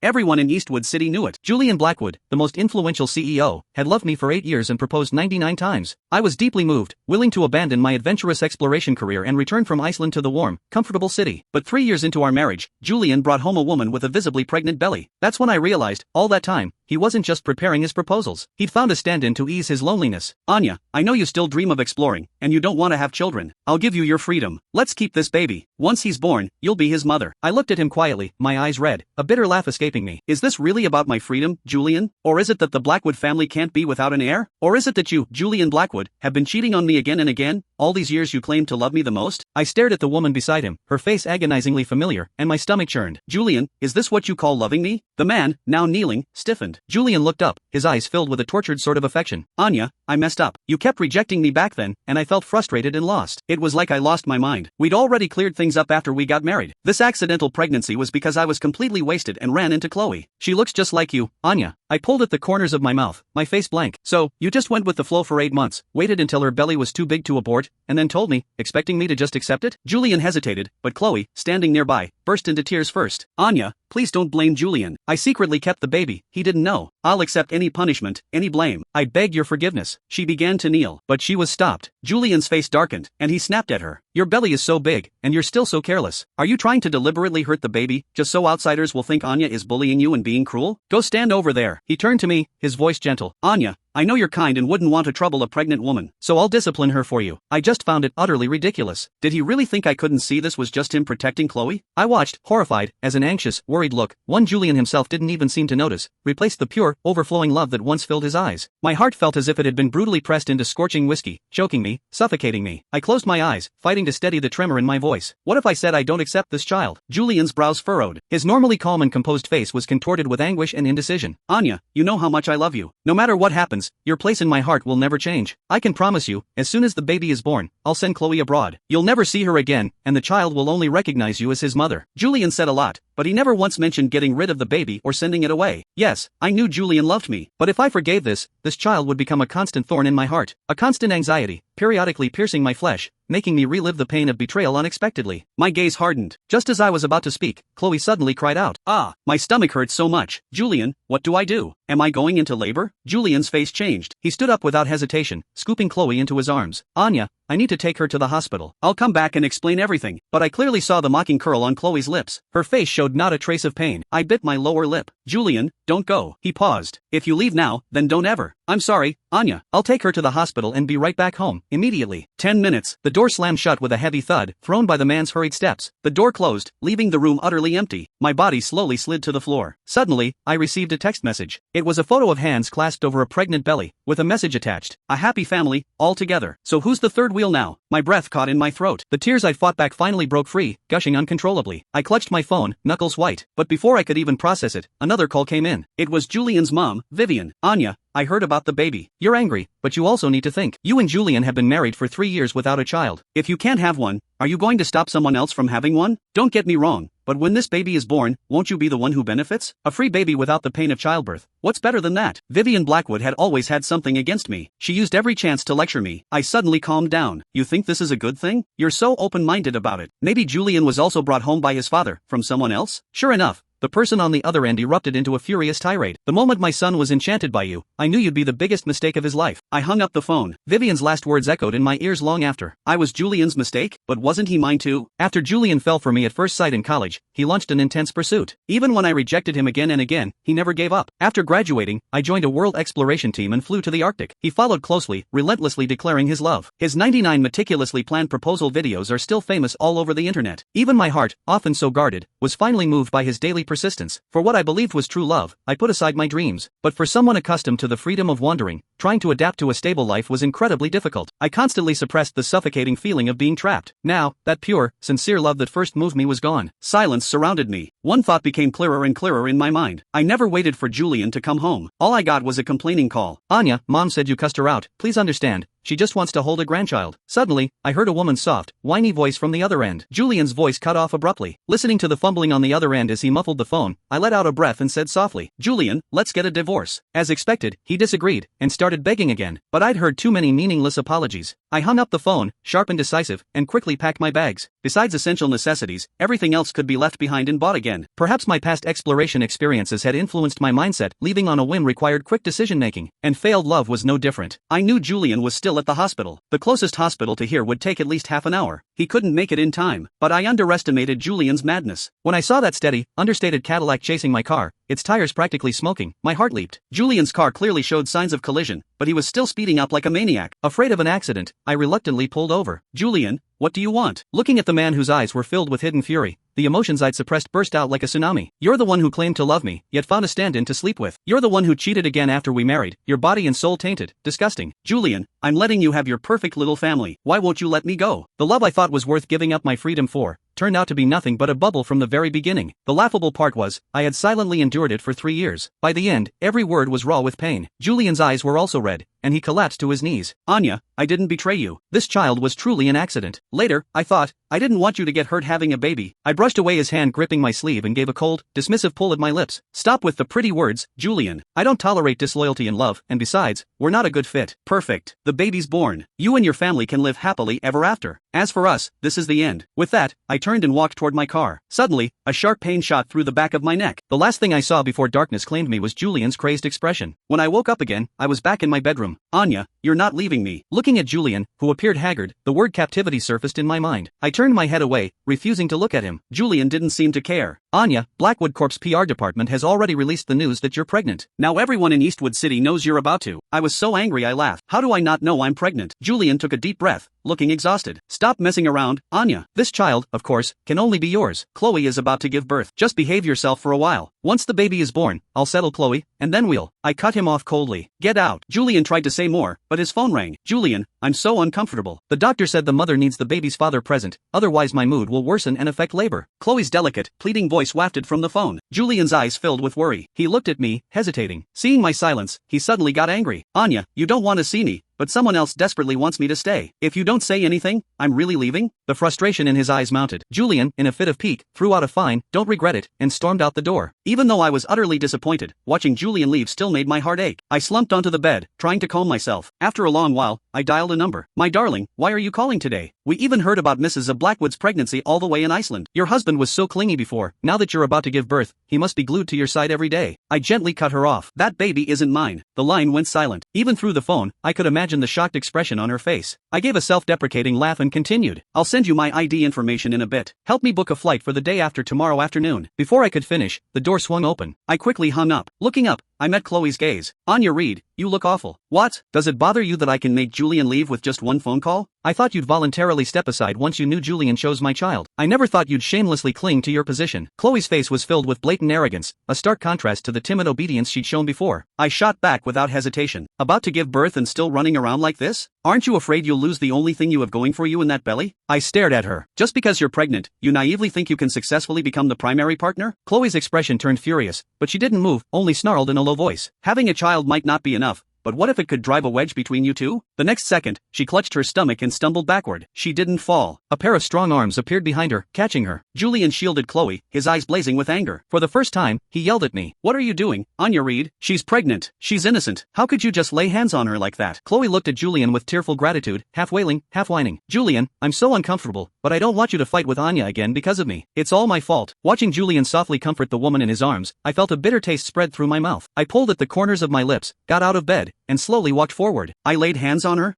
Everyone in Eastwood City knew it. Julian Blackwood, the most influential CEO, had loved me for 8 years and proposed 99 times. I was deeply moved, willing to abandon my adventurous exploration career and return from Iceland to the warm, comfortable city. But 3 years into our marriage, Julian brought home a woman with a visibly pregnant belly. That's when I realized, all that time, he wasn't just preparing his proposals. He'd found a stand-in to ease his loneliness. Anya, I know you still dream of exploring, and you don't want to have children. I'll give you your freedom. Let's keep this baby. Once he's born, you'll be his mother. I looked at him quietly, my eyes red, a bitter laugh escaping me. Is this really about my freedom, Julian? Or is it that the Blackwood family can't be without an heir? Or is it that you, Julian Blackwood, have been cheating on me again and again? All these years you claimed to love me the most? I stared at the woman beside him, her face agonizingly familiar, and my stomach churned. Julian, is this what you call loving me? The man, now kneeling, stiffened. Julian looked up, his eyes filled with a tortured sort of affection. Anya, I messed up. You kept rejecting me back then, and I felt frustrated and lost. It was like I lost my mind. We'd already cleared things up after we got married. This accidental pregnancy was because I was completely wasted and ran into Chloe. She looks just like you, Anya. I pulled at the corners of my mouth, my face blank. So, you just went with the flow for 8 months, waited until her belly was too big to abort, and then told me, expecting me to just accept it? Julian hesitated, but Chloe, standing nearby, burst into tears first. Anya, please don't blame Julian. I secretly kept the baby, he didn't know. I'll accept any punishment, any blame. I beg your forgiveness. She began to kneel, but she was stopped. Julian's face darkened, and he snapped at her. Your belly is so big, and you're still so careless. Are you trying to deliberately hurt the baby, just so outsiders will think Anya is bullying you and being cruel? Go stand over there. He turned to me, his voice gentle. Anya, I know you're kind and wouldn't want to trouble a pregnant woman, so I'll discipline her for you. I just found it utterly ridiculous. Did he really think I couldn't see this was just him protecting Chloe? I watched, horrified, as an anxious, worried look, one Julian himself didn't even seem to notice, replaced the pure, overflowing love that once filled his eyes. My heart felt as if it had been brutally pressed into scorching whiskey, choking me, suffocating me. I closed my eyes, fighting to steady the tremor in my voice. What if I said I don't accept this child? Julian's brows furrowed. His normally calm and composed face was contorted with anguish and indecision. Anya, you know how much I love you. No matter what happens, your place in my heart will never change. I can promise you, as soon as the baby is born, I'll send Chloe abroad. You'll never see her again, and the child will only recognize you as his mother. Julian said a lot, but he never once mentioned getting rid of the baby or sending it away. Yes, I knew Julian loved me, but if I forgave this child would become a constant thorn in my heart, a constant anxiety, periodically piercing my flesh, making me relive the pain of betrayal unexpectedly. My gaze hardened. Just as I was about to speak, Chloe suddenly cried out. Ah, my stomach hurts so much. Julian, what do I do? Am I going into labor? Julian's face changed. He stood up without hesitation, scooping Chloe into his arms. Anya, I need to take her to the hospital. I'll come back and explain everything. But I clearly saw the mocking curl on Chloe's lips. Her face showed not a trace of pain. I bit my lower lip. Julian, don't go. He paused. If you leave now, then don't ever. I'm sorry, Anya. I'll take her to the hospital and be right back home, immediately. 10 minutes. The door slammed shut with a heavy thud, thrown by the man's hurried steps. The door closed, leaving the room utterly empty. My body slowly slid to the floor. Suddenly, I received a text message. It was a photo of hands clasped over a pregnant belly, with a message attached. A happy family, all together. So who's the third wheel now? My breath caught in my throat. The tears I'd fought back finally broke free, gushing uncontrollably. I clutched my phone, knuckles white. But before I could even process it, another call came in. It was Julian's mom, Vivian. Anya, I heard about the baby. You're angry, but you also need to think. You and Julian have been married for 3 years without a child. If you can't have one, are you going to stop someone else from having one? Don't get me wrong, but when this baby is born, won't you be the one who benefits? A free baby without the pain of childbirth. What's better than that? Vivian Blackwood had always had something against me. She used every chance to lecture me. I suddenly calmed down. You think this is a good thing? You're so open-minded about it. Maybe Julian was also brought home by his father, from someone else? Sure enough, the person on the other end erupted into a furious tirade. The moment my son was enchanted by you, I knew you'd be the biggest mistake of his life. I hung up the phone. Vivian's last words echoed in my ears long after. I was Julian's mistake, but wasn't he mine too? After Julian fell for me at first sight in college, he launched an intense pursuit. Even when I rejected him again and again, he never gave up. After graduating, I joined a world exploration team and flew to the Arctic. He followed closely, relentlessly declaring his love. His 99 meticulously planned proposal videos are still famous all over the internet. Even my heart, often so guarded, was finally moved by his daily persistence. For what I believed was true love, I put aside my dreams. But for someone accustomed to the freedom of wandering, trying to adapt to a stable life was incredibly difficult. I constantly suppressed the suffocating feeling of being trapped. Now, that pure, sincere love that first moved me was gone. Silence surrounded me. One thought became clearer and clearer in my mind. I never waited for Julian to come home. All I got was a complaining call. Anya, Mom said you cussed her out. Please understand. She just wants to hold a grandchild. Suddenly, I heard a woman's soft, whiny voice from the other end. Julian's voice cut off abruptly. Listening to the fumbling on the other end as he muffled the phone, I let out a breath and said softly, Julian, let's get a divorce. As expected, he disagreed, and started begging again. But I'd heard too many meaningless apologies. I hung up the phone, sharp and decisive, and quickly packed my bags. Besides essential necessities, everything else could be left behind and bought again. Perhaps my past exploration experiences had influenced my mindset. Leaving on a whim required quick decision-making, and failed love was no different. I knew Julian was still at the hospital. The closest hospital to here would take at least half an hour. He couldn't make it in time, but I underestimated Julian's madness. When I saw that steady, understated Cadillac chasing my car, its tires practically smoking, my heart leaped. Julian's car clearly showed signs of collision, but he was still speeding up like a maniac. Afraid of an accident, I reluctantly pulled over. "Julian, what do you want?" Looking at the man whose eyes were filled with hidden fury, the emotions I'd suppressed burst out like a tsunami. "You're the one who claimed to love me, yet found a stand-in to sleep with. You're the one who cheated again after we married, your body and soul tainted, disgusting. Julian, I'm letting you have your perfect little family. Why won't you let me go?" The love I thought was worth giving up my freedom for turned out to be nothing but a bubble from the very beginning. The laughable part was, I had silently endured it for 3 years. By the end, every word was raw with pain. Julian's eyes were also red, and he collapsed to his knees. "Anya, I didn't betray you. This child was truly an accident. Later, I thought, I didn't want you to get hurt having a baby." I brushed away his hand gripping my sleeve and gave a cold, dismissive pull at my lips. "Stop with the pretty words, Julian. I don't tolerate disloyalty in love, and besides, we're not a good fit." "Perfect. The baby's born. You and your family can live happily ever after. As for us, this is the end." With that, I turned and walked toward my car. Suddenly, a sharp pain shot through the back of my neck. The last thing I saw before darkness claimed me was Julian's crazed expression. When I woke up again, I was back in my bedroom. "Anya, you're not leaving me." Looking at Julian, who appeared haggard, the word captivity surfaced in my mind. I turned my head away, refusing to look at him. Julian didn't seem to care. "Anya, Blackwood Corp's PR department has already released the news that you're pregnant. Now everyone in Eastwood City knows you're about to." I was so angry I laughed. "How do I not know I'm pregnant?" Julian took a deep breath, looking exhausted. "Stop messing around, Anya. This child, of course, can only be yours. Chloe is about to give birth. Just behave yourself for a while. Once the baby is born, I'll settle Chloe, and then we'll..." I cut him off coldly. "Get out." Julian tried to say more, but his phone rang. "Julian, I'm so uncomfortable. The doctor said the mother needs the baby's father present, otherwise my mood will worsen and affect labor." Chloe's delicate, pleading voice wafted from the phone. Julian's eyes filled with worry. He looked at me, hesitating. Seeing my silence, he suddenly got angry. "Anya, you don't want to see me, but someone else desperately wants me to stay. If you don't say anything, I'm really leaving?" The frustration in his eyes mounted. Julian, in a fit of pique, threw out a fine, "Don't regret it," and stormed out the door. Even though I was utterly disappointed, watching Julian leave still made my heart ache. I slumped onto the bed, trying to calm myself. After a long while, I dialed a number. "My darling, why are you calling today? We even heard about Mrs. Blackwood's pregnancy all the way in Iceland. Your husband was so clingy before. Now that you're about to give birth, he must be glued to your side every day." I gently cut her off. "That baby isn't mine." The line went silent. Even through the phone, I could imagine the shocked expression on her face. I gave a self-deprecating laugh and continued. "I'll send you my ID information in a bit. Help me book a flight for the day after tomorrow afternoon." Before I could finish, the door swung open. I quickly hung up. Looking up, I met Chloe's gaze. "Anya Reed, you look awful." "What? Does it bother you that I can make Julian leave with just one phone call?" "I thought you'd voluntarily step aside once you knew Julian chose my child. I never thought you'd shamelessly cling to your position." Chloe's face was filled with blatant arrogance, a stark contrast to the timid obedience she'd shown before. I shot back without hesitation. "About to give birth and still running around like this? Aren't you afraid you'll lose the only thing you have going for you in that belly?" I stared at her. "Just because you're pregnant, you naively think you can successfully become the primary partner?" Chloe's expression turned furious, but she didn't move, only snarled in a low voice. "Having a child might not be enough, but what if it could drive a wedge between you two?" The next second, she clutched her stomach and stumbled backward. She didn't fall. A pair of strong arms appeared behind her, catching her. Julian shielded Chloe, his eyes blazing with anger. For the first time, he yelled at me. "What are you doing, Anya Reed? She's pregnant. She's innocent. How could you just lay hands on her like that?" Chloe looked at Julian with tearful gratitude, half wailing, half whining. "Julian, I'm so uncomfortable, but I don't want you to fight with Anya again because of me. It's all my fault." Watching Julian softly comfort the woman in his arms, I felt a bitter taste spread through my mouth. I pulled at the corners of my lips, got out of bed, and slowly walked forward. "I laid hands on her?"